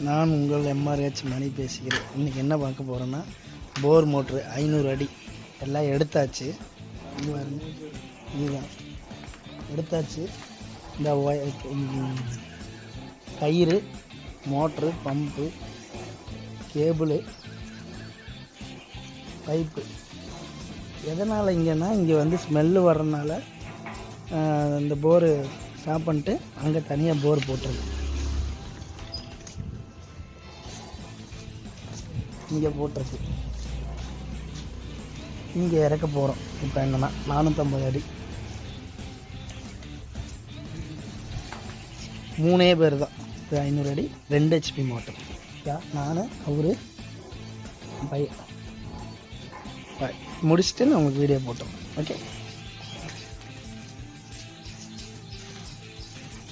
நான் உங்கள் எம்ஆர்ஹெச் மணி பேசுகிறேன். இன்றைக்கி என்ன பார்க்க போகிறோன்னா, போர் மோட்ரு 500 அடி எல்லாம் எடுத்தாச்சு. இதுதான் எடுத்தாச்சு. இந்த கயிறு, மோட்ரு, பம்பு, கேபிளு, பைப்பு. எதனால் இங்கேன்னா, இங்கே வந்து ஸ்மெல்லு வர்றதுனால இந்த போரு ஸ்டாப் பண்ணிட்டு அங்கே தனியாக போர் போட்டிருக்கு. இங்கே போட்டிருக்கு. இங்கே இறக்க போகிறோம். இப்போ என்னென்னா 450 அடி 3 பேர் தான். இப்போ 500 அடி 2 HP மோட்டர். நான் அவரு பையன் முடிச்சுட்டு நான் உங்களுக்கு வீடியோ போட்டோம். ஓகே.